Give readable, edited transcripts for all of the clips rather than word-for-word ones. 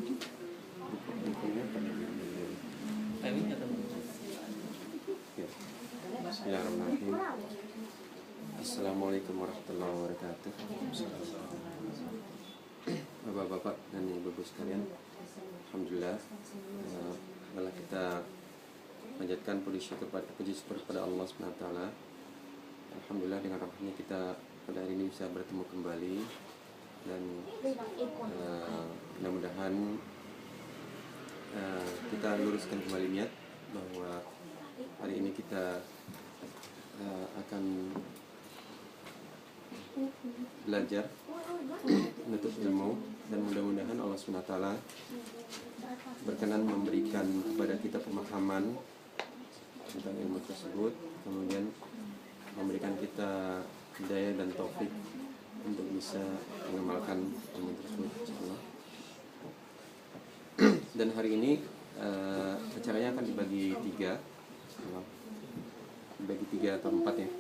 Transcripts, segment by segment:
Bukunya pada diambil. Ya. Bismillahirrahmanirrahim. Assalamualaikum warahmatullahi wabarakatuh. Bapak-bapak dan ibu-ibu sekalian, alhamdulillah setelah kita panjatkan puji syukur kepada Allah SWT. Alhamdulillah dengan rahmatnya kita pada hari ini bisa bertemu kembali, dan mudah-mudahan kita luruskan kembali niat bahwa hari ini kita akan belajar menuntut ilmu, dan mudah-mudahan Allah SWT berkenan memberikan kepada kita pemahaman tentang ilmu tersebut, kemudian memberikan kita hidayah dan taufik untuk bisa mengamalkan ilmu tersebut, insyaallah. Dan hari ini acaranya akan dibagi tiga atau empat ya.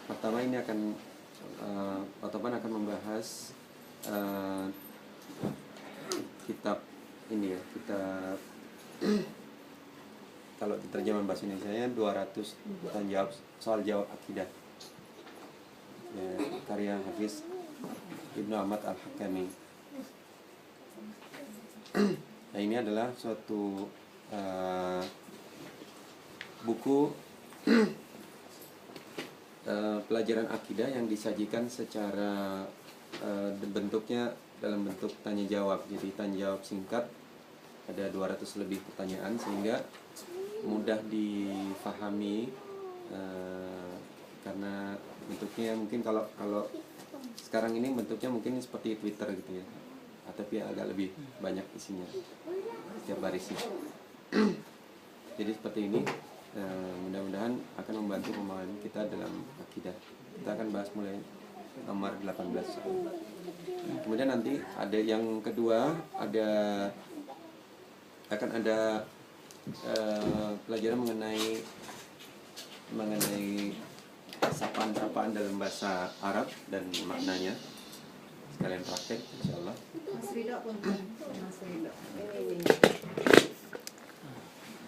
Pertama ini akan akan membahas kitab ini ya, kitab kalau diterjemah bahasa Indonesia 200 pertanyaan jawab soal jawab akidah ya, karya Hafiz Ibnu Ahmad Al-Hakami. Nah, ini adalah suatu buku pelajaran akidah yang disajikan secara bentuknya dalam bentuk tanya jawab. Jadi tanya jawab singkat, ada 200 lebih pertanyaan, sehingga mudah difahami karena bentuknya mungkin kalau sekarang ini bentuknya mungkin seperti Twitter gitu ya, tapi agak lebih banyak isinya setiap barisnya. Jadi seperti ini, mudah-mudahan akan membantu pemahaman kita dalam akidah. Kita akan bahas mulai nomor 18. Kemudian nanti ada yang kedua, akan ada pelajaran mengenai sapaan-sapaan dalam bahasa Arab dan maknanya, sekalian praktek insyaallah.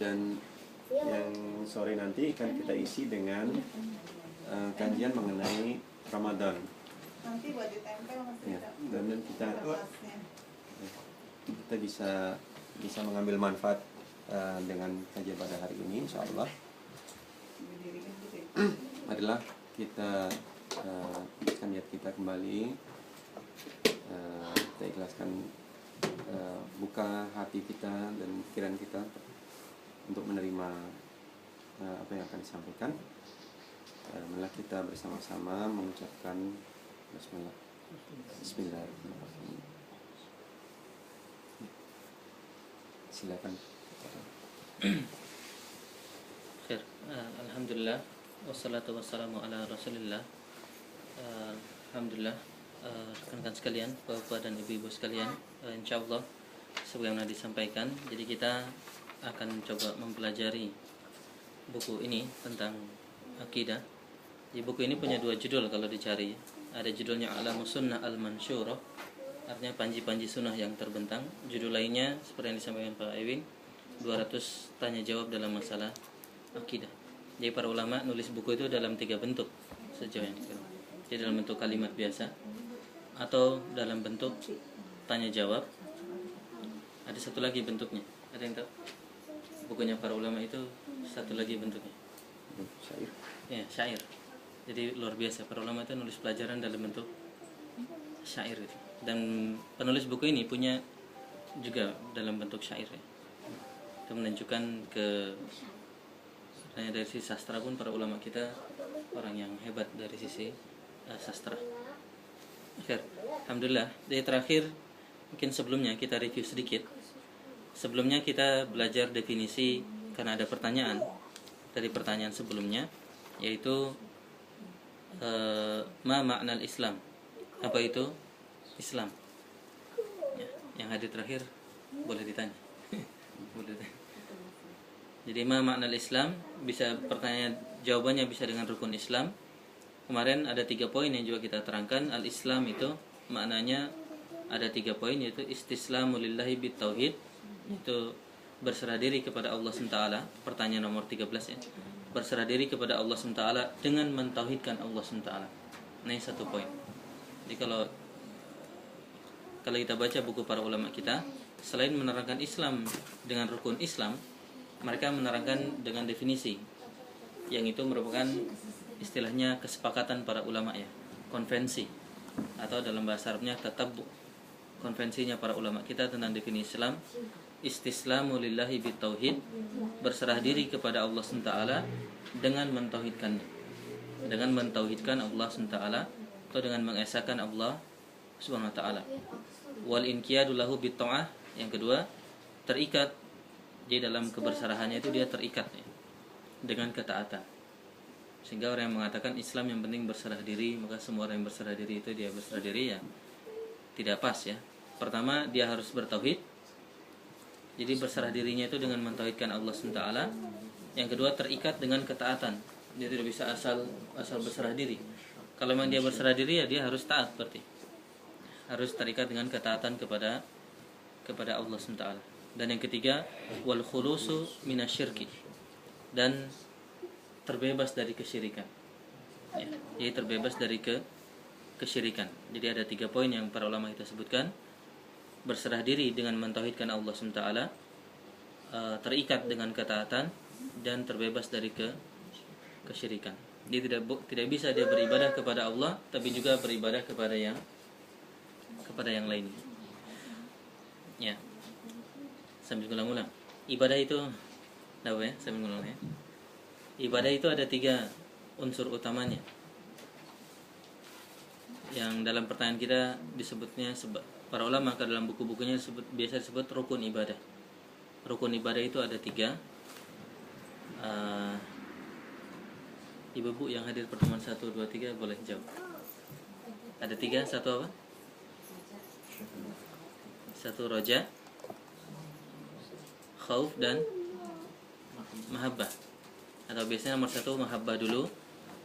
Dan yang sore nanti akan kita isi dengan kajian mengenai Ramadan. Nanti buat ditempel ya, dan kita bisa mengambil manfaat dengan kajian pada hari ini insyaallah. Adalah kita niat kita kembali, kita ikhlaskan, buka hati kita dan pikiran kita untuk menerima apa yang akan disampaikan. Marilah kita bersama-sama mengucapkan Bismillahirrahmanirrahim. Silakan. Alhamdulillah, wassalatu wassalamu ala rasulillah. Alhamdulillah, rekan-rekan sekalian, bapak dan ibu-ibu sekalian, insyaallah sebagaimana disampaikan, jadi kita akan coba mempelajari buku ini tentang akidah. Di buku ini punya dua judul kalau dicari. Ada judulnya A'lamus Sunnah Al-Mansyurah, artinya panji-panji sunnah yang terbentang. Judul lainnya seperti yang disampaikan Pak Ewin, 200 tanya jawab dalam masalah akidah. Jadi para ulama nulis buku itu dalam 3 bentuk sejauh yang diketahui. Jadi dalam bentuk kalimat biasa, atau dalam bentuk tanya jawab. Ada satu lagi bentuknya. Ada yang tahu? Bukunya para ulama itu satu lagi bentuknya. Syair. Ya, syair. Jadi luar biasa, para ulama itu nulis pelajaran dalam bentuk syair itu. Dan penulis buku ini punya juga dalam bentuk syair ya. Itu menunjukkan hanya dari sisi sastra pun para ulama kita orang yang hebat dari sisi sastra. Alhamdulillah. Jadi terakhir mungkin sebelumnya kita review sedikit. Sebelumnya kita belajar definisi karena ada pertanyaan dari pertanyaan sebelumnya, yaitu ma makna Islam? Apa itu Islam? Ya, yang hadir terakhir boleh ditanya. Boleh. Jadi ma makna Islam, bisa pertanyaan jawabannya bisa dengan rukun Islam. Kemarin ada 3 poin yang juga kita terangkan. Al-Islam itu maknanya ada 3 poin, yaitu istislamu lillahi bitauhid, yaitu berserah diri kepada Allah SWT. Pertanyaan nomor 13 ya, berserah diri kepada Allah SWT dengan mentauhidkan Allah SWT. Nah, ini 1 poin. Jadi kalau kita baca buku para ulama kita, selain menerangkan Islam dengan rukun Islam, mereka menerangkan dengan definisi yang itu merupakan istilahnya kesepakatan para ulama ya, konvensi, atau dalam bahasa Arabnya tatabbu, konvensinya para ulama kita tentang definisi Islam. Istislamu lillahi bitauhid, berserah diri kepada Allah SWT dengan mentauhidkan Allah SWT, atau dengan mengesahkan Allah Subhanahu wa taala. Wal inqiyadu lahu bitta'ah, yang kedua terikat. Jadi dalam keberserahannya itu dia terikat ya, dengan ketaatan. Sehingga orang yang mengatakan Islam yang penting berserah diri, maka semua orang yang berserah diri itu dia berserah diri, ya tidak pas ya. Pertama, dia harus bertauhid. Jadi berserah dirinya itu dengan mentauhidkan Allah SWT. Yang kedua, terikat dengan ketaatan. Dia tidak bisa asal berserah diri. Kalau memang dia berserah diri, ya dia harus taat, berarti harus terikat dengan ketaatan kepada Allah SWT. Dan yang ketiga, wal khulusu minasyirki, dan terbebas dari kesyirikan ya, jadi terbebas dari kesyirikan. Jadi ada 3 poin yang para ulama kita sebutkan: berserah diri dengan mentauhidkan Allah SWT, terikat dengan ketaatan, dan terbebas dari kesyirikan. Dia tidak bisa dia beribadah kepada Allah tapi juga beribadah kepada yang lain. Ya. Sambil ulang-ulang. Ibadah itu apa ya? Sambil ulang ya. Ibadah itu ada 3 unsur utamanya. Yang dalam pertanyaan kita disebutnya, para ulama ke dalam buku-bukunya biasa disebut rukun ibadah. Rukun ibadah itu ada 3. Ibu-ibu yang hadir pertemuan 1, 2, 3 boleh jawab. Ada 3, 1 apa? 1 roja, khauf, dan mahabbah. Atau biasanya nomor 1 mahabbah dulu,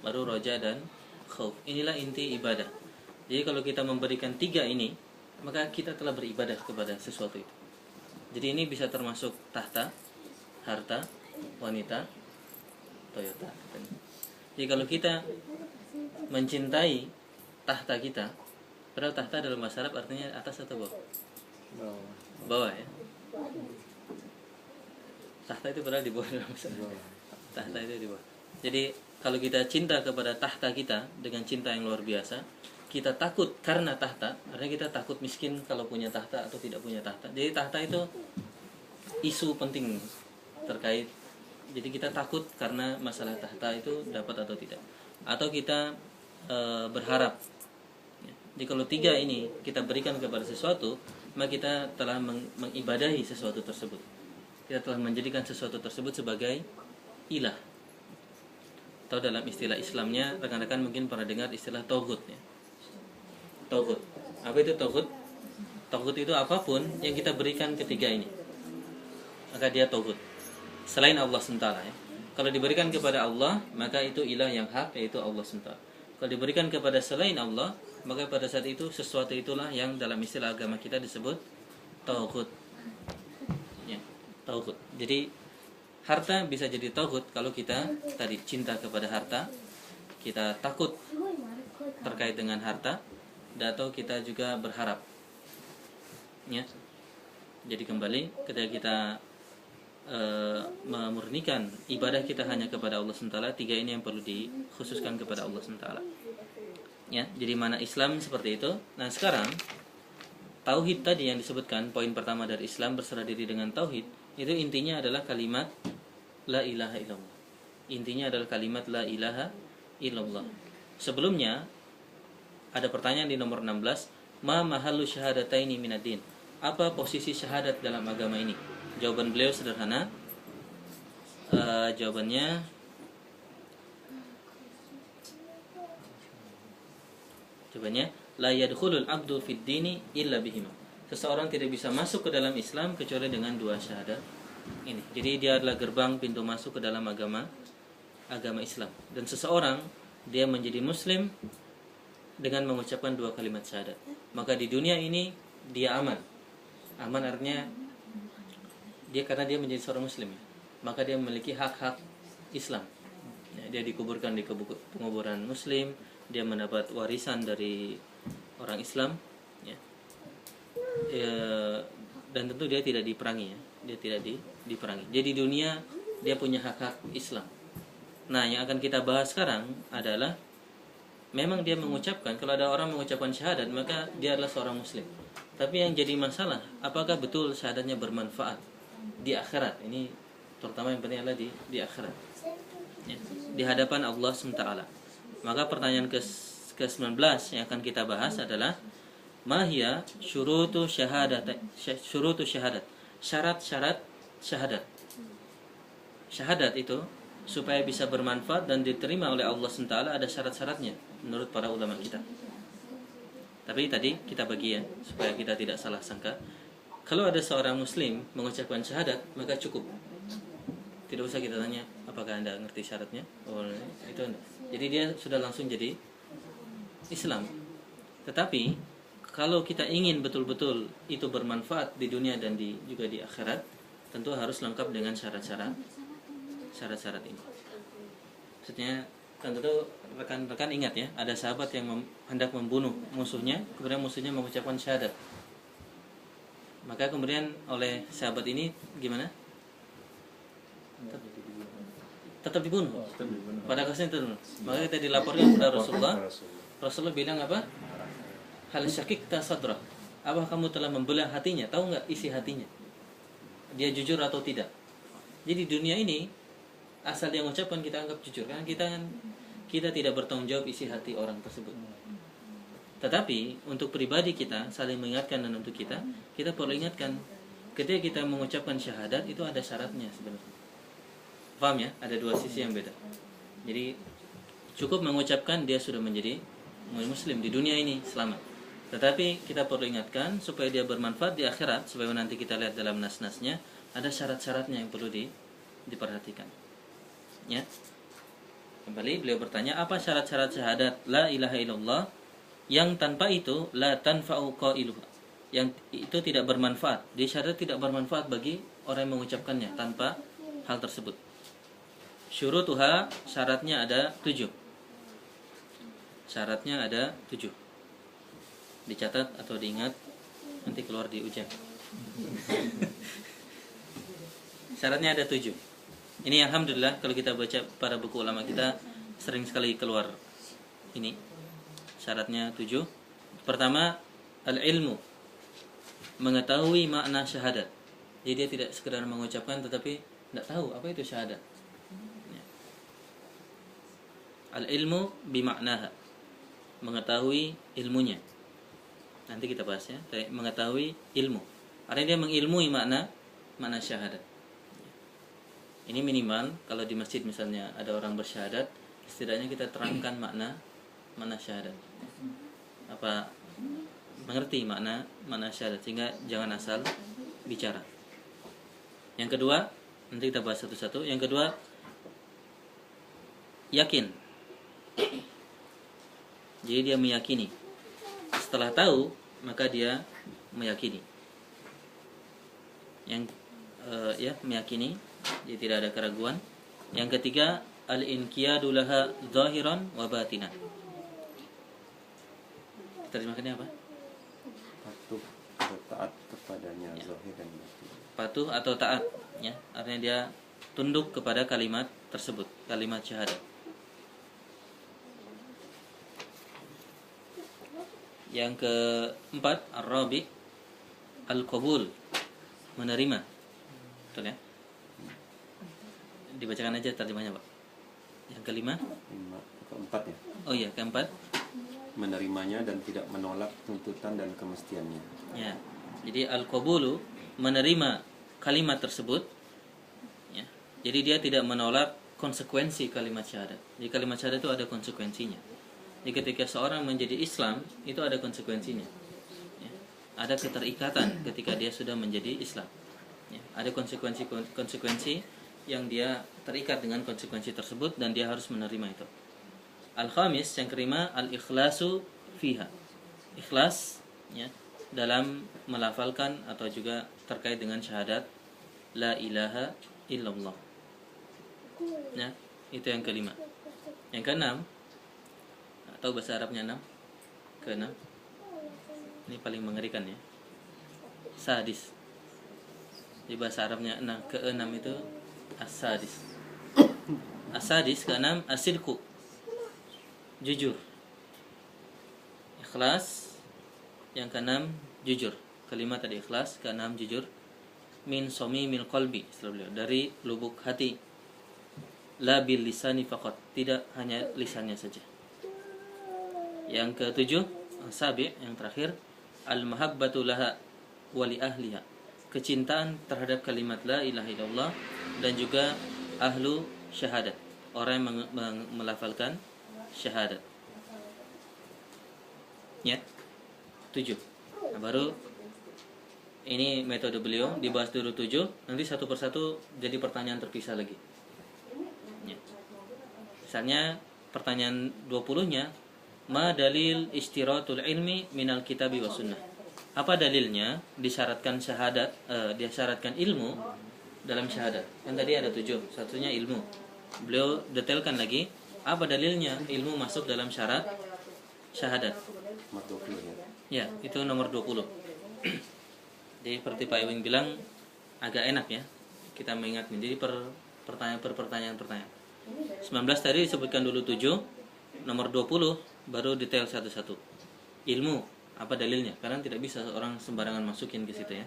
baru roja dan khauf. Inilah inti ibadah. Jadi kalau kita memberikan 3 ini, maka kita telah beribadah kepada sesuatu itu. Jadi ini bisa termasuk tahta, harta, wanita, Toyota. Jadi kalau kita mencintai tahta kita, padahal tahta dalam bahasa Arab artinya atas atau bawah? Bawah ya. Tahta itu padahal di bawah dalam bahasa Arab. Tahta itu di bawah. Jadi kalau kita cinta kepada tahta kita dengan cinta yang luar biasa, kita takut karena tahta, artinya kita takut miskin kalau punya tahta atau tidak punya tahta. Jadi tahta itu isu penting terkait. Jadi kita takut karena masalah tahta itu dapat atau tidak. Atau kita berharap. Jadi kalau 3 ini kita berikan kepada sesuatu, maka kita telah mengibadahi sesuatu tersebut. Kita telah menjadikan sesuatu tersebut sebagai ilah. Atau dalam istilah Islamnya, rekan-rekan mungkin pernah dengar istilah tauhid ya. Tauhid. Apa itu tauhid? Tauhid itu apapun yang kita berikan ketiga ini, maka dia tauhid. Selain Allah SWT ya. Kalau diberikan kepada Allah, maka itu ilah yang hak, yaitu Allah SWT. Kalau diberikan kepada selain Allah, maka pada saat itu sesuatu itulah yang dalam istilah agama kita disebut tauhid. Ya, tauhid. Jadi harta bisa jadi tauhid kalau kita tadi cinta kepada harta, kita takut terkait dengan harta, atau kita juga berharap. Ya. Jadi kembali ketika kita memurnikan ibadah kita hanya kepada Allah SWT, 3 ini yang perlu dikhususkan kepada Allah SWT. Ya, jadi mana Islam seperti itu. Nah sekarang tauhid tadi yang disebutkan, poin pertama dari Islam berserah diri dengan tauhid, itu intinya adalah kalimat la ilaha illallah. Intinya adalah kalimat la ilaha illallah. Sebelumnya ada pertanyaan di nomor 16, ma mahallu syahadataini minad-din. Apa posisi syahadat dalam agama ini? Jawaban beliau sederhana. Jawabannya la yadkhulul abdu fid dini illa bihima. Seseorang tidak bisa masuk ke dalam Islam kecuali dengan 2 syahadat ini. Jadi dia adalah gerbang pintu masuk ke dalam agama Islam. Dan seseorang dia menjadi muslim dengan mengucapkan 2 kalimat syahadat. Maka di dunia ini dia aman. Aman artinya dia karena dia menjadi seorang muslim ya, maka dia memiliki hak-hak Islam. Ya, dia dikuburkan di penguburan muslim, dia mendapat warisan dari orang Islam ya. Dan tentu dia tidak diperangi ya. Dia tidak diperangi. Jadi di dunia dia punya hak-hak Islam. Nah, yang akan kita bahas sekarang adalah memang dia mengucapkan, kalau ada orang mengucapkan syahadat maka dia adalah seorang muslim. Tapi yang jadi masalah, apakah betul syahadatnya bermanfaat di akhirat? Ini terutama yang penting adalah di akhirat. Ya, di hadapan Allah SWT. Maka pertanyaan ke-19 yang akan kita bahas adalah mahia syurutu syahadat. Syarat-syarat syahadat. Syahadat itu supaya bisa bermanfaat dan diterima oleh Allah SWT ada syarat-syaratnya menurut para ulama kita. Tapi tadi kita bagi ya supaya kita tidak salah sangka. Kalau ada seorang muslim mengucapkan syahadat maka cukup. Tidak usah kita tanya apakah Anda ngerti syaratnya. Oh, itu Anda. Jadi dia sudah langsung jadi Islam. Tetapi kalau kita ingin betul-betul itu bermanfaat di dunia dan juga di akhirat, tentu harus lengkap dengan syarat-syarat ini. Maksudnya kan tentu rekan-rekan ingat ya, ada sahabat yang hendak membunuh musuhnya, kemudian musuhnya mengucapkan syahadat. Maka kemudian oleh sahabat ini gimana? Tetap dibunuh. Pada kasusnya itu. Maka kita dilaporkan kepada Rasulullah. Rasulullah bilang apa? Hal syakikta sadra. Apa kamu telah membelah hatinya? Tahu nggak isi hatinya? Dia jujur atau tidak? Jadi dunia ini asal dia mengucapkan kita anggap jujur, karena kita tidak bertanggung jawab isi hati orang tersebut. Tetapi untuk pribadi kita saling mengingatkan, dan untuk kita perlu ingatkan ketika kita mengucapkan syahadat itu ada syaratnya sebenarnya. Paham ya? Ada dua sisi yang beda. Jadi cukup mengucapkan dia sudah menjadi muslim di dunia ini selamat. Tetapi kita perlu ingatkan supaya dia bermanfaat di akhirat, supaya nanti kita lihat dalam nas-nasnya ada syarat-syaratnya yang perlu diperhatikan. Ya. Kembali beliau bertanya, apa syarat-syarat syahadat la ilaha illallah yang tanpa itu la tanfa'u qailuha, yang itu tidak bermanfaat. Dia syahadat tidak bermanfaat bagi orang yang mengucapkannya tanpa hal tersebut. Syurutuha, syaratnya ada 7. Syaratnya ada 7. Dicatat atau diingat, nanti keluar di ujian. Syaratnya ada 7. Ini alhamdulillah kalau kita baca pada buku ulama kita sering sekali keluar ini. Syaratnya 7. Pertama, al-ilmu, mengetahui makna syahadat. Jadi dia tidak sekedar mengucapkan tetapi tidak tahu apa itu syahadat. Al-ilmu bimaknaha, mengetahui ilmunya. Nanti kita bahas ya, mengetahui ilmu. Artinya dia mengilmui makna syahadat. Ini minimal kalau di masjid misalnya ada orang bersyahadat, setidaknya kita terangkan makna syahadat. Apa mengerti makna syahadat, sehingga jangan asal bicara. Yang kedua, nanti kita bahas satu-satu. Yang kedua, yakin. Jadi dia meyakini. Setelah tahu, maka dia meyakini. Yang meyakini, jadi tidak ada keraguan. Yang ketiga, al-inqiyadu laha zahiran wa batinan. Terjemahkannya apa? Patuh atau taat kepadanya ya. Zahir dan batin. Patuh atau taat ya, artinya dia tunduk kepada kalimat tersebut, kalimat syahadat. Yang keempat, ar-rabi, al-qabul, menerima. Betul ya? Dibacakan aja terjemahnya, Pak. Yang kelima? Keempat ya. Oh iya, keempat. Menerimanya dan tidak menolak tuntutan dan kemestiannya. Ya. Jadi al-qabulu, menerima kalimat tersebut. Ya. Jadi dia tidak menolak konsekuensi kalimat syahadat. Jadi kalimat syahadat itu ada konsekuensinya. Jadi ketika seorang menjadi Islam, itu ada konsekuensinya. Ya. Ada keterikatan ketika dia sudah menjadi Islam. Ya. Ada konsekuensi yang dia terikat dengan konsekuensi tersebut dan dia harus menerima itu. Al-khamis, yang kelima, al-ikhlasu fiha. Ikhlas ya, dalam melafalkan atau juga terkait dengan syahadat la ilaha illallah. Ya, itu yang kelima. Yang keenam, atau bahasa Arabnya 6, keenam. Ini paling mengerikan ya. Sadis. Di bahasa Arabnya keenam itu as-sadis. As-sadis keenam as-sidqu. Jujur. Ikhlas. Yang keenam jujur. Kelima tadi ikhlas, keenam jujur. Min somimil qalbi, dari lubuk hati. La bil lisani faqat, tidak hanya lisannya saja. Yang ketujuh, sabi, yang terakhir, al mahabbatu laha wa li ahliha, kecintaan terhadap kalimat la ilaha illallah dan juga ahlu syahadat, orang yang melafalkan syahadat. Ya, 7. Nah, baru ini metode beliau dibahas dulu 7, nanti satu persatu jadi pertanyaan terpisah lagi. Ya. Misalnya pertanyaan 20-nya, ma dalil istiratul ilmi minal kitabi wa sunnah. Apa dalilnya disyaratkan syahadat, disyaratkan ilmu dalam syahadat? Kan tadi ada 7, satunya ilmu. Beliau detailkan lagi, apa dalilnya ilmu masuk dalam syarat syahadat? Nomor 20 ya. Ya, itu nomor 20. Jadi seperti Pak Ewing bilang agak enak ya kita mengingat. Jadi pertanyaan. 19 tadi disebutkan dulu 7, nomor 20 baru detail satu-satu. Ilmu, apa dalilnya? Karena tidak bisa orang sembarangan masukin ke situ ya.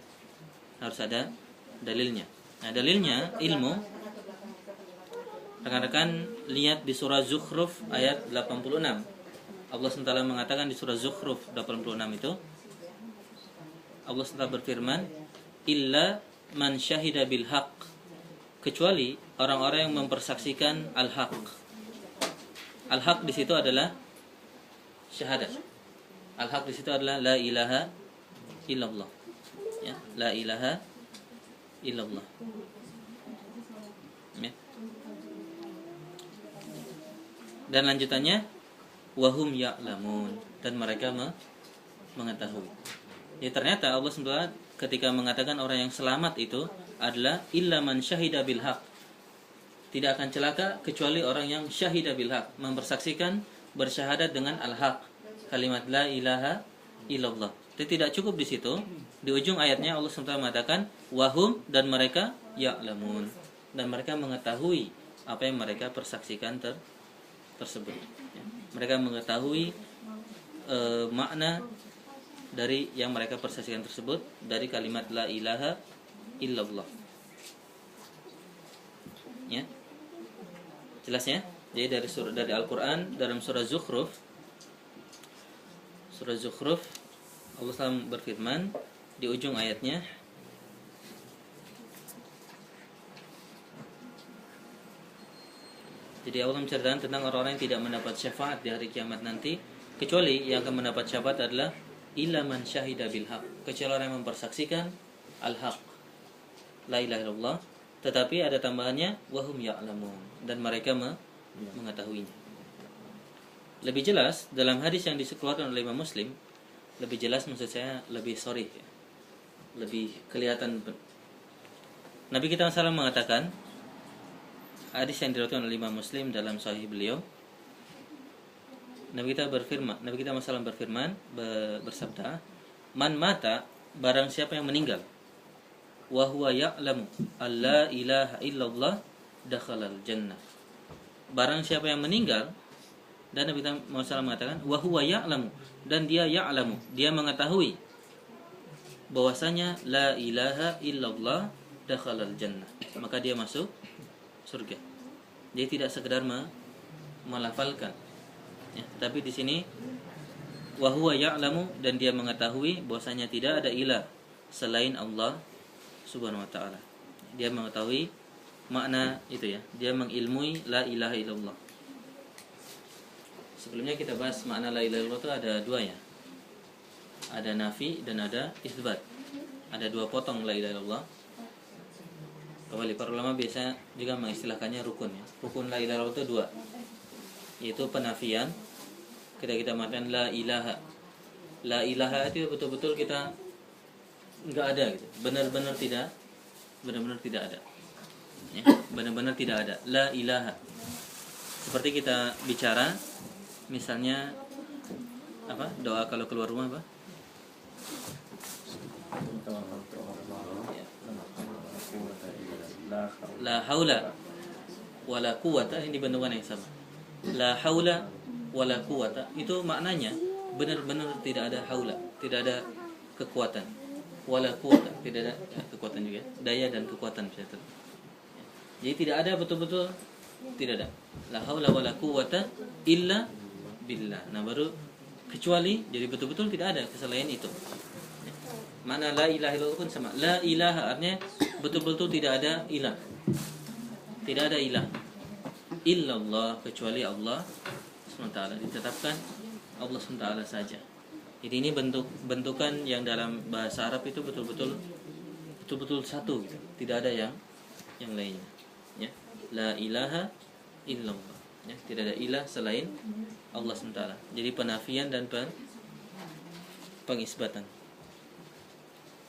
Harus ada dalilnya. Nah, dalilnya ilmu, rekan-rekan lihat di surah Zukhruf ayat 86. Allah SWT mengatakan di surah Zukhruf 86 itu, Allah SWT berfirman, illa man syahida bil haq, kecuali orang-orang yang mempersaksikan al-haq. Al-haq di situ adalah syahadat. Al-haq di situ adalah la ilaha illallah. Ya, la ilaha illallah. Ya. Dan lanjutannya, wahum ya'lamun, dan mereka mengetahui. Ya, ternyata Allah SWT ketika mengatakan orang yang selamat itu adalah illa man syahida bil haq, tidak akan celaka kecuali orang yang syahida bil haq, mempersaksikan bersyahadat dengan al-haq, kalimat la ilaha illallah. Tapi tidak cukup di situ. Di ujung ayatnya Allah SWT mengatakan wahum, dan mereka ya'lamun, dan mereka mengetahui apa yang mereka persaksikan tersebut. Ya. Mereka mengetahui makna dari yang mereka persaksikan tersebut dari kalimat la ilaha illallah. Ya. Jelas ya? Jadi dari Al-Qur'an dalam surah Zukhruf Allah SWT berfirman di ujung ayatnya, jadi Allah menceritakan tentang orang-orang yang tidak mendapat syafaat di hari kiamat nanti, kecuali yang akan mendapat syafaat adalah illa man syahida bil haq, kecuali orang yang mempersaksikan al-haq, la ilaha illallah, tetapi ada tambahannya wahum ya'lamun, dan mereka mengetahuinya. Lebih jelas dalam hadis yang dikeluarkan oleh Imam Muslim, lebih jelas maksud saya lebih sorry ya, lebih kelihatan. Nabi kita SAW mengatakan, hadis yang diriwayatkan oleh Imam Muslim dalam sahih beliau, Nabi kita SAW berfirman, bersabda, man mata, barang siapa yang meninggal, wa huwa ya'lamu alla ilaha illallah dakhalal jannah. Barang siapa yang meninggal, dan Nabi kita SAW mengatakan wa huwa ya'lamu, dan dia ya'lamu, dia mengetahui bahwasanya la ilaha illallah dakhalal jannah, maka dia masuk surga. Dia tidak sekedar melafalkan ya, tetapi di sini wa huwa ya'lamu, dan dia mengetahui bahwasanya tidak ada ilah selain Allah Subhanahu wa taala. Dia mengetahui makna itu ya, dia mengilmui la ilaha illallah. Sebelumnya kita bahas makna la ilaha illallah itu ada dua ya. Ada nafi dan ada isbat. Ada dua potong la ilaha illallah. Kembali para ulama biasa juga mengistilahkannya rukun ya. Rukun la ilaha illallah itu dua, yaitu penafian. Kita mengatakan la ilaha La ilaha itu betul-betul kita nggak ada gitu. Benar-benar tidak ada. Ya, benar-benar tidak ada. La ilaha. Seperti kita bicara misalnya apa? Doa kalau keluar rumah apa? La haula wala quwata, ini bentukan yang sama. La haula wala quwata itu maknanya benar-benar tidak ada haula, tidak ada kekuatan. Wala quwata, tidak ada kekuatan juga, daya dan kekuatan bisa terjadi. Jadi tidak ada, betul-betul tidak ada. La haula wala quwata illa billah. Nah, baru kecuali, jadi betul-betul tidak ada selain itu. Mana la ilaha illallah pun sama. La ilaha artinya betul-betul tidak ada ilah. Tidak ada ilah illallah, kecuali Allah SWT. Ditetapkan Allah SWT saja. Jadi ini bentukan yang dalam bahasa Arab itu betul-betul satu gitu. Tidak ada yang lainnya. Ya. La ilaha illallah. Ya, tidak ada ilah selain Allah SWT. Jadi penafian dan pengisbatan.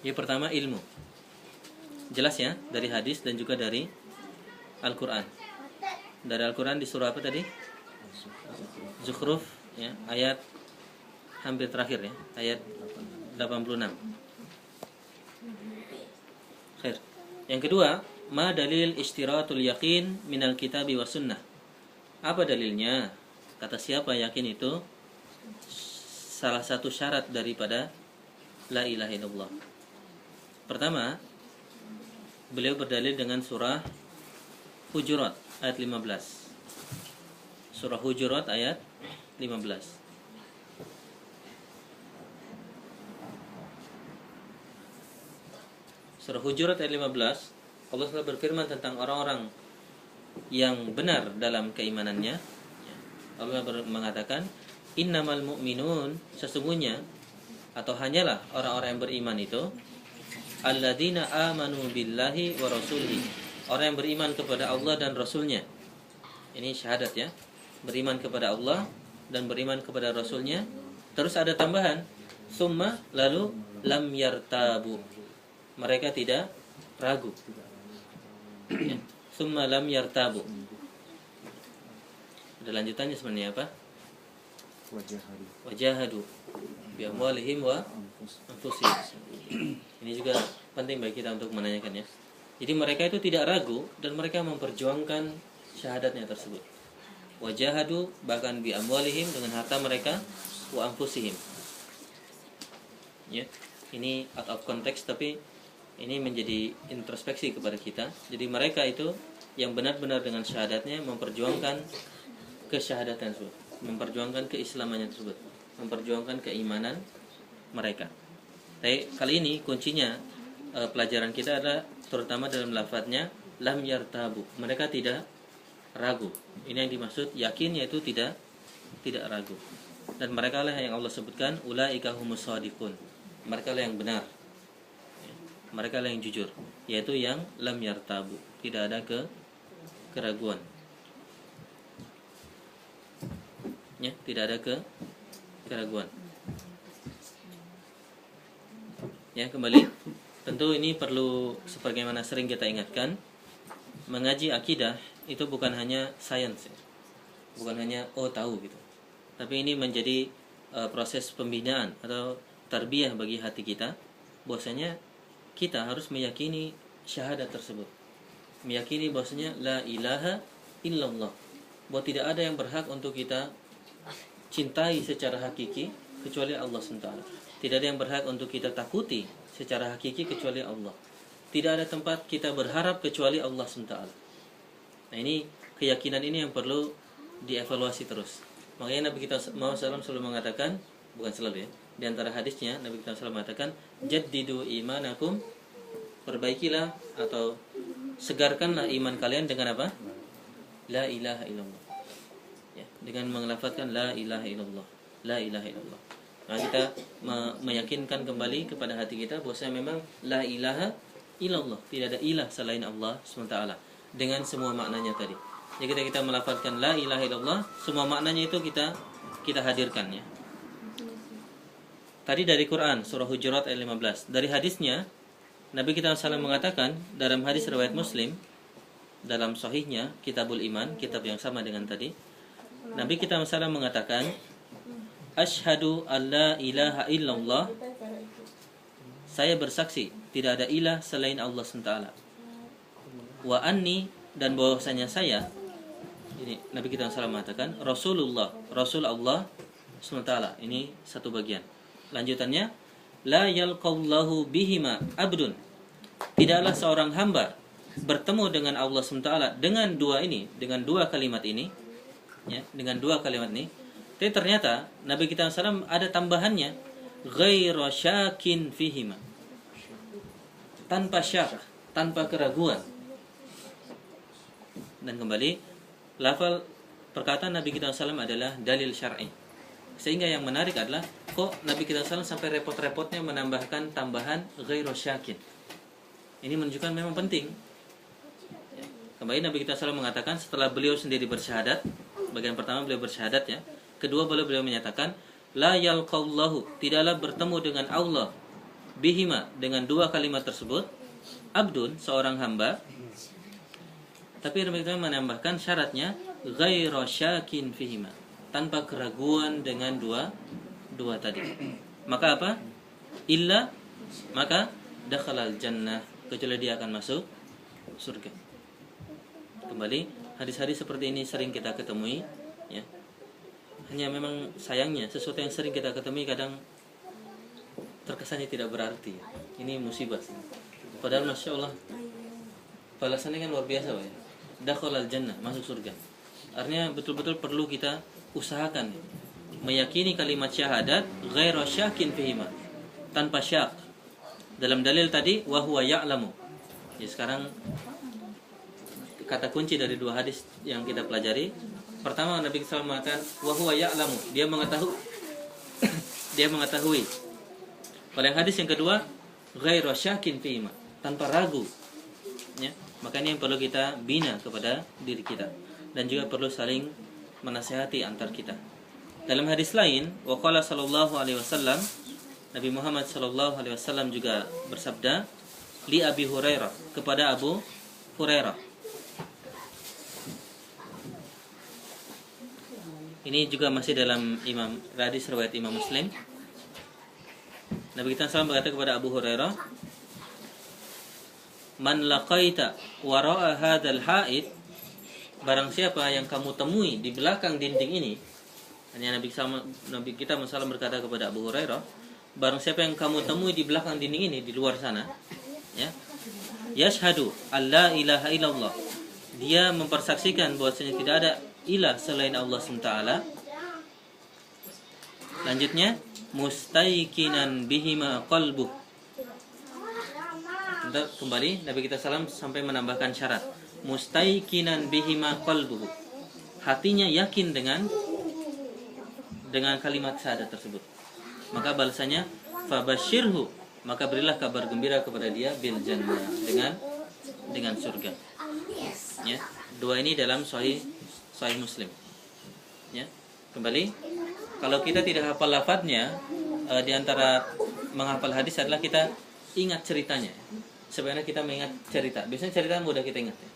Yang pertama ilmu. Jelas ya, dari hadis dan juga dari Al-Quran. Dari Al-Quran di surah apa tadi? Zukhruf ya, ayat hampir terakhir ya, ayat 86. Khair. Yang kedua, ma dalil istiratul yakin minal kitabi was sunnah. Apa dalilnya? Kata siapa yakin itu salah satu syarat daripada la ilaha illallah. Pertama, beliau berdalil dengan surah Hujurat ayat 15. Surah Hujurat ayat 15. Surah Hujurat ayat 15, Allah SWT berfirman tentang orang-orang yang benar dalam keimanannya. Allah mengatakan, innamal mu'minun, sesungguhnya atau hanyalah orang-orang yang beriman itu alladzina amanu billahi wa rasulihi, orang yang beriman kepada Allah dan Rasulnya. Ini syahadat ya, beriman kepada Allah dan beriman kepada Rasulnya. Terus ada tambahan, summa, lalu lam yartabu, mereka tidak ragu ya. Summa lam yartabu. Ada lanjutannya sebenarnya apa? Wajahadu bi amwalihim wa anfusihim. Ini juga penting bagi kita untuk menanyakan ya. Jadi mereka itu tidak ragu dan mereka memperjuangkan syahadatnya tersebut. Wajahadu, bahkan bi amwalihim, dengan harta mereka, wa anfusihim. Ya, ini out of context tapi ini menjadi introspeksi kepada kita. Jadi mereka itu yang benar-benar dengan syahadatnya memperjuangkan kesyahadatan tersebut, memperjuangkan keislamannya tersebut, memperjuangkan keimanan mereka. Tapi kali ini kuncinya pelajaran kita adalah terutama dalam lafadznya lam yartabu, mereka tidak ragu. Ini yang dimaksud yakin, yaitu tidak ragu. Dan mereka lah yang Allah sebutkan ulaika humus shadiqun, mereka lah yang benar, mereka lah yang jujur, yaitu yang lam yartabu, tidak ada keraguan ya, tidak ada keraguan ya. Kembali, tentu ini perlu, sebagaimana sering kita ingatkan, mengaji akidah itu bukan hanya sains ya. Bukan hanya tahu gitu. Tapi ini menjadi proses pembinaan atau tarbiyah bagi hati kita, bahwasanya kita harus meyakini syahadat tersebut. Meyakini bahwasanya la ilaha illallah, bahwa tidak ada yang berhak untuk kita cintai secara hakiki kecuali Allah SWT. Tidak ada yang berhak untuk kita takuti secara hakiki kecuali Allah. Tidak ada tempat kita berharap kecuali Allah SWT. Nah, ini keyakinan ini yang perlu dievaluasi terus. Makanya Nabi kita SAW selalu mengatakan, bukan selalu ya, di antara hadisnya Nabi kita SAW mengatakan, jaddidu imanakum, perbaikilah atau segarkanlah iman kalian dengan apa? La ilaha illallah ya, dengan mengelafadzkan la ilaha illallah, la ilaha illallah. Nah, kita meyakinkan kembali kepada hati kita bahwasanya memang la ilaha illallah, tidak ada ilah selain Allah SWT, dengan semua maknanya tadi. Jadi ketika kita melafadzkan la ilaha illallah, semua maknanya itu kita hadirkan ya. Tadi dari Quran surah Hujurat ayat 15. Dari hadisnya Nabi kita SAW mengatakan dalam hadis riwayat Muslim dalam sahihnya Kitabul Iman, kitab yang sama dengan tadi. Nabi kita SAW mengatakan, Asyhadu an la ilaha illallah. Saya bersaksi tidak ada ilah selain Allah SWT. Wa anni, dan bahwasanya saya, ini Nabi kita SAW mengatakan, Rasulullah, Rasul Allah SWT. Ini satu bagian. Lanjutannya, la yalqallahu bihima abdun. Tidaklah seorang hamba bertemu dengan Allah SWT dengan dua ini, dengan dua kalimat ini, ya, dengan dua kalimat ini. Tapi ternyata Nabi kita SAW ada tambahannya, ghairu syakin fihima. Tanpa syak, tanpa keraguan. Dan kembali, lafal perkataan Nabi kita SAW adalah dalil syar'i. Sehingga yang menarik adalah kok Nabi kita SAW sampai repot-repotnya menambahkan tambahan ghairu syakin. Ini menunjukkan memang penting. Kembali Nabi kita SAW mengatakan setelah beliau sendiri bersyahadat, bagian pertama beliau bersyahadat ya. Kedua beliau menyatakan la yalqallahu, tidaklah bertemu dengan Allah bihima, dengan dua kalimat tersebut, abdun, seorang hamba. Tapi Nabi kita menambahkan syaratnya ghairu syakin fihima, tanpa keraguan dengan dua tadi. Maka apa? Illa, maka dakhalal jannah, kecuali dia akan masuk surga. Kembali, hadis-hadis seperti ini sering kita ketemui, ya. Hanya memang sayangnya sesuatu yang sering kita ketemui kadang terkesannya tidak berarti. Ini musibah. Padahal masya Allah balasannya kan luar biasa, Pak, ya. Dakhalal jannah, masuk surga. Artinya betul-betul perlu kita usahakan meyakini kalimat syahadat ghairu syakin fihima, tanpa syak. Dalam dalil tadi wa huwa ya'lamu. Ya, sekarang kata kunci dari dua hadis yang kita pelajari. Pertama, Nabi SAW mengatakan wa huwa ya'lamu, dia mengetahui. Dia mengetahui. Pada yang hadis yang kedua, ghairu syakin fihima, tanpa ragu. Ya, makanya yang perlu kita bina kepada diri kita dan juga perlu saling menasihati antar kita. Dalam hadis lain, waqala sallallahu alaihi wasallam, Nabi Muhammad sallallahu alaihi wasallam juga bersabda li Abi Hurairah, kepada Abu Hurairah. Ini juga masih dalam hadis riwayat Imam Muslim. Nabi kita SAW berkata kepada Abu Hurairah, man laqaita wara'a hadzal ha'id, barang siapa yang kamu temui di belakang dinding ini. Hanya Nabi kita SAW berkata kepada Abu Hurairah, barang siapa yang kamu temui di belakang dinding ini, di luar sana, ya, yashhadu alla ilaha illallah, dia mempersaksikan bahwasanya tidak ada ilah selain Allah SWT. Lanjutnya, mustaiqinan bihima qalbuh. Kembali Nabi kita SAW sampai menambahkan syarat, mustaiqinan bihima qalbuh, hatinya yakin dengan kalimat syahadat tersebut. Maka balasannya fabashirhu, maka berilah kabar gembira kepada dia bil jannah, dengan surga. Ya, dua ini dalam sahih Muslim. Ya, kembali, kalau kita tidak hafal lafadznya, di antara menghafal hadis adalah kita ingat ceritanya. Sebenarnya kita mengingat cerita. Biasanya cerita mudah kita ingat. Ya.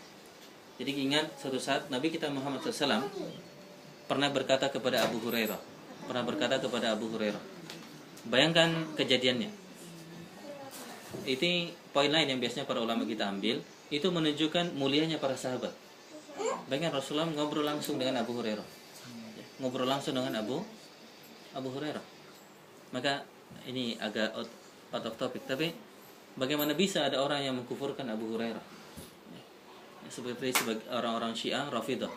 Jadi ingat suatu saat Nabi kita Muhammad SAW pernah berkata kepada Abu Hurairah. Bayangkan kejadiannya. Itu poin lain yang biasanya para ulama kita ambil, itu menunjukkan mulianya para sahabat. Bayangkan Rasulullah ngobrol langsung dengan Abu Hurairah. Ngobrol langsung dengan Abu Hurairah. Maka ini agak out of topic, tapi bagaimana bisa ada orang yang mengkufurkan Abu Hurairah? Seperti orang-orang Syiah Rafidah.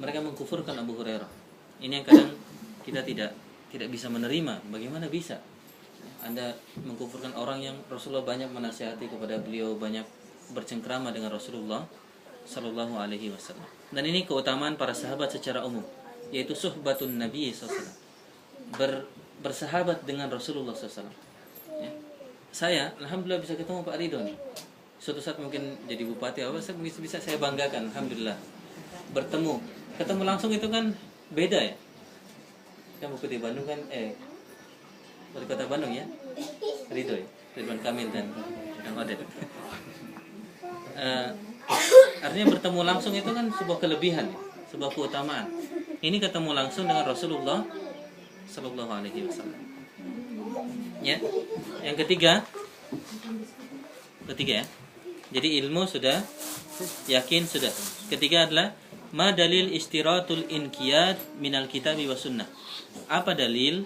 Mereka mengkufurkan Abu Hurairah. Ini yang kadang kita tidak bisa menerima. Bagaimana bisa Anda mengkufurkan orang yang Rasulullah banyak menasihati kepada beliau, banyak bercengkrama dengan Rasulullah Sallallahu Alaihi Wasallam. Dan ini keutamaan para sahabat secara umum, yaitu suhbatun Nabi SAW, bersahabat dengan Rasulullah SAW. Ya. Saya alhamdulillah bisa ketemu Pak Ridho nih. Suatu saat mungkin jadi bupati bisa saya banggakan, alhamdulillah. Ketemu langsung itu kan beda ya. Kan bupati Bandung kan Kota Bandung ya, Ridwan Kamil dan Odet. Artinya bertemu langsung itu kan sebuah kelebihan, sebuah keutamaan. Ini ketemu langsung dengan Rasulullah Sallallahu Alaihi Wasallam. Ya, yang ketiga ya. Jadi ilmu sudah, yakin sudah. Ketiga adalah ma dalil istiratul inqiyad minal kitabi was sunnah. Apa dalil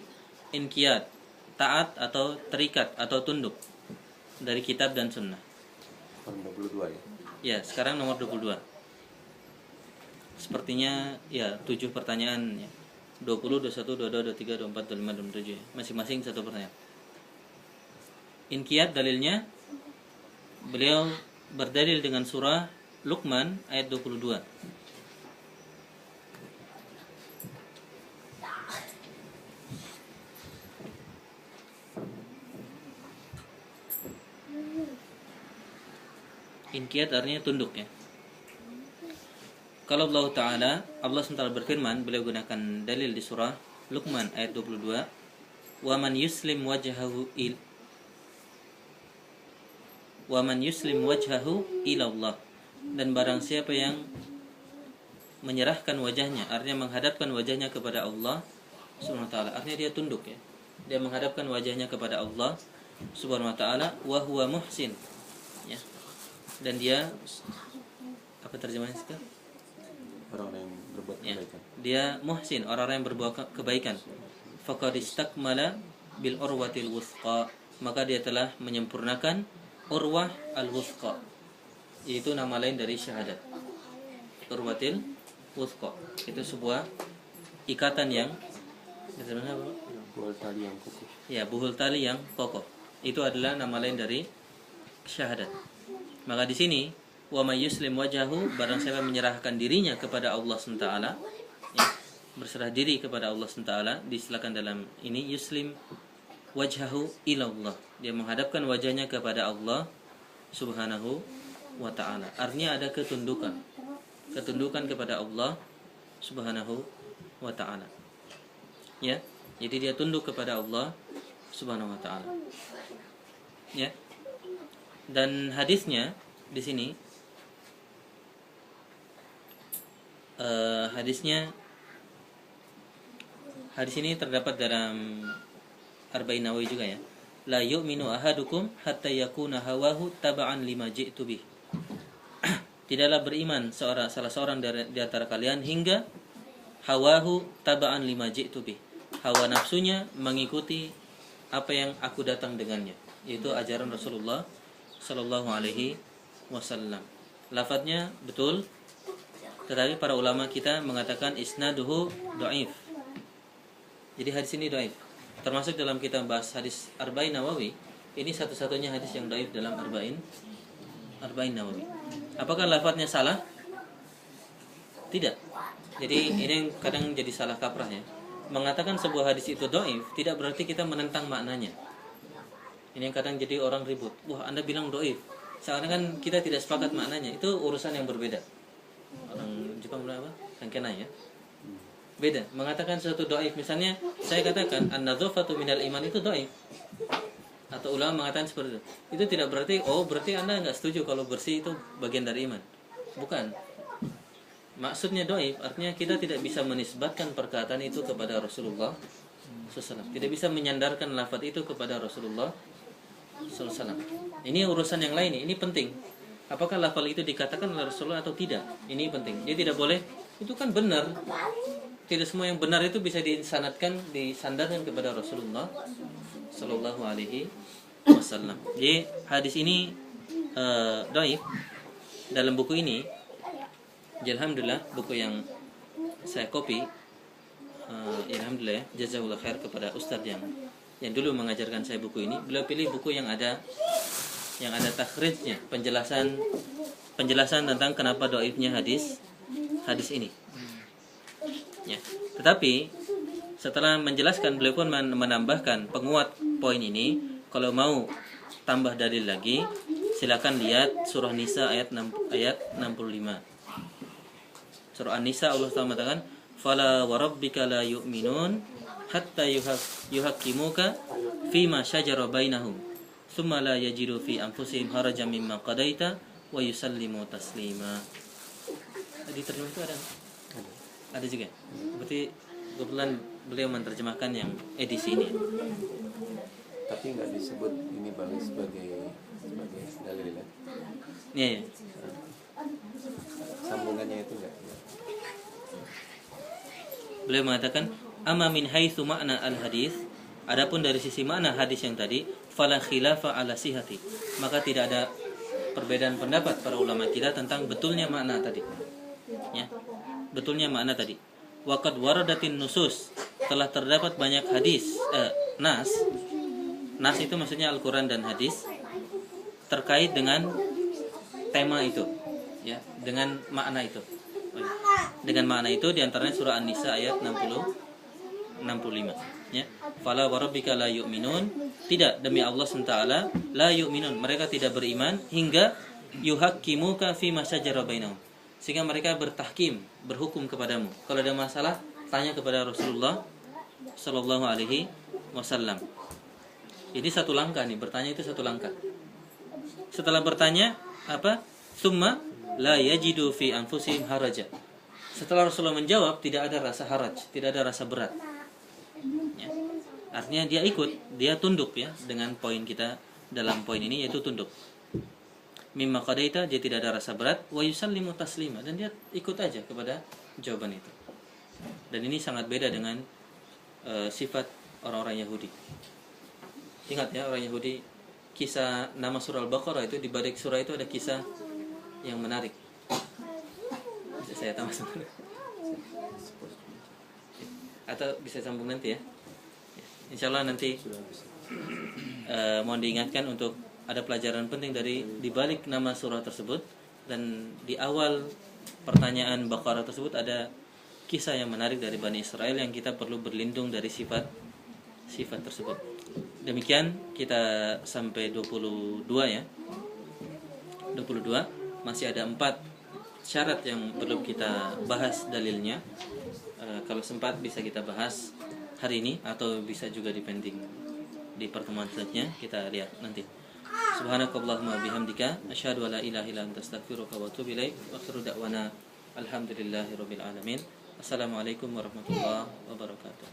inqiyad, taat atau terikat atau tunduk dari kitab dan sunnah? Nomor 22 ya. Ya, sekarang nomor 22. Sepertinya ya 7 pertanyaan ya. 20, 21, 22, 23, 24, 25, 27 ya. Masing-masing satu pertanyaan. Inqiyad dalilnya beliau berdalil dengan surah Luqman ayat 22. Inqiyad artinya tunduk ya. Kalau Allah Ta'ala, Allah SWT berfirman, beliau gunakan dalil di surah Luqman ayat 22, wa man yuslim wajhahu ila Allah, dan barang siapa yang menyerahkan wajahnya, artinya menghadapkan wajahnya kepada Allah Subhanahu wa taala, artinya dia tunduk ya. Dia menghadapkan wajahnya kepada Allah Subhanahu wa taala, wa huwa muhsin. Ya. Dan dia, apa terjemahannya itu? Orang-orang yang berbuat kebaikan. Dia muhsin, orang-orang yang berbuat kebaikan. Faqad istakmala bil urwatil wuthqa, maka dia telah menyempurnakan urwah al-wuthqa, yaitu nama lain dari syahadat. Urwatil wuthqa itu sebuah ikatan yang Buhul tali yang kokoh. Ya, buhul tali yang kokoh. Itu adalah nama lain dari syahadat. Maka di sini wa may yuslim wajahu, barang siapa menyerahkan dirinya kepada Allah SWT, ya, berserah diri kepada Allah SWT, disilakan dalam ini yuslim wajhahu ila Allah, dia menghadapkan wajahnya kepada Allah Subhanahu wa ta'ala. Artinya ada ketundukan kepada Allah Subhanahu wa ta'ala. Ya, jadi dia tunduk kepada Allah Subhanahu wa ta'ala. Ya. Dan hadisnya di sini hadis ini terdapat dalam Arba'in Nawawi juga ya. La yu'minu ahadukum hatta yakuna hawahu taba'an lima ji'tu bih. Tidaklah beriman salah seorang di antara kalian hingga hawahu taba'an lima ji'tu bih. Hawa nafsunya mengikuti apa yang aku datang dengannya, yaitu ajaran Rasulullah sallallahu alaihi wasallam. Lafadznya betul, tetapi para ulama kita mengatakan isnaduhu dhaif. Jadi hadis ini dhaif. Termasuk dalam kita bahas hadis Arba'in Nawawi, ini satu-satunya hadis yang dhaif dalam Arba'in Nawawi. Apakah lafadznya salah? Tidak. Jadi ini yang kadang jadi salah kaprah ya. Mengatakan sebuah hadis itu dhaif tidak berarti kita menentang maknanya. Ini yang kadang jadi orang ribut. Wah, Anda bilang dhaif, sekarang kan kita tidak sepakat maknanya. Itu urusan yang berbeda. Orang Jepang bilang apa? Kankenai ya. Beda. Mengatakan sesuatu dhaif, misalnya saya katakan an-nadzafatu minal iman, itu dhaif. Atau ulama mengatakan seperti itu. Itu tidak berarti berarti Anda enggak setuju kalau bersih itu bagian dari iman. Bukan. Maksudnya dhaif artinya kita tidak bisa menisbatkan perkataan itu kepada Rasulullah SAW. Tidak bisa menyandarkan lafaz itu kepada Rasulullah SAW. Ini urusan yang lain, ini penting. Apakah lafaz itu dikatakan oleh Rasulullah atau tidak? Ini penting. Dia tidak boleh, itu kan benar. Tidak semua yang benar itu bisa disandarkan kepada Rasulullah Sallallahu Alaihi Wasallam. Jadi hadis ini dhaif. Dalam buku ini, alhamdulillah, buku yang saya copy, alhamdulillah, jazakallahu khair kepada ustadz yang dulu mengajarkan saya buku ini. Beliau pilih buku yang ada takhrijnya, penjelasan tentang kenapa dhaifnya hadis ini. Ya. Tetapi setelah menjelaskan, beliau pun menambahkan penguat poin ini. Kalau mau tambah dalil lagi, silakan lihat surah Nisa ayat 65. Surah An-Nisa, Allah Ta'ala mengatakan, "Fala wa rabbika la yu'minun hatta yuhaqqimuka fima syajara bainahum thumma la yajidu fi anfusihim harajan mimma qadaita wa yusallimu taslima. Diterjemah itu ada? Ada juga. Berarti kebetulan beliau menerjemahkan yang edisi ini. Tapi nggak disebut ini Bang sebagai dalil ya. Iya, ya. Sambungannya itu enggak. Beliau mengatakan amma min haitsu ma'na al-hadis, adapun dari sisi makna hadis yang tadi, fala khilafa ala sihhati, maka tidak ada perbedaan pendapat para ulama kita tentang betulnya makna tadi. Ya. Betulnya makna tadi. Wa qad waradatin nusus, telah terdapat banyak hadis, nas itu maksudnya Al-Qur'an dan hadis terkait dengan tema itu, ya, dengan makna itu. Dengan makna itu diantaranya surah An-Nisa ayat 65, ya. Fala warabbika la yu'minun, tidak, demi Allah SWT la yu'minun, mereka tidak beriman hingga yuhaqqimuka fi ma syajara bainahum, sehingga mereka bertahkim, berhukum kepadamu. Kalau ada masalah tanya kepada Rasulullah sallallahu alaihi wasallam. Ini satu langkah nih, bertanya itu satu langkah. Setelah bertanya apa? Summa la yajidu fi anfusihim haraja. Setelah Rasulullah menjawab, tidak ada rasa haraj, tidak ada rasa berat. Ya. Artinya dia ikut, dia tunduk ya dengan poin kita dalam poin ini, yaitu tunduk. Mimma qadaita, dia tidak ada rasa berat, wa yusallimu taslima, dan dia ikut aja kepada jawaban itu. Dan ini sangat beda dengan sifat orang-orang Yahudi. Ingat ya, orang Yahudi, kisah nama surah Al-Baqarah itu, di balik surah itu ada kisah yang menarik. Bisa saya tambah sebentar? Atau bisa sambung nanti ya? Insya Allah nanti mohon diingatkan untuk ada pelajaran penting dari di balik nama surah tersebut, dan di awal pertanyaan Baqarah tersebut ada kisah yang menarik dari Bani Israel yang kita perlu berlindung dari sifat tersebut. Demikian kita sampai 22 ya. 22, masih ada 4 syarat yang perlu kita bahas dalilnya. Kalau sempat bisa kita bahas hari ini, atau bisa juga dipending di pertemuan selanjutnya, kita lihat nanti. Subhanakallahumma bihamdika asyhadu an la ilaha illa anta astaghfiruka wa atubu ilaik. Wa akhiru da'wana alhamdulillahirabbil alamin. Assalamualaikum warahmatullahi wabarakatuh.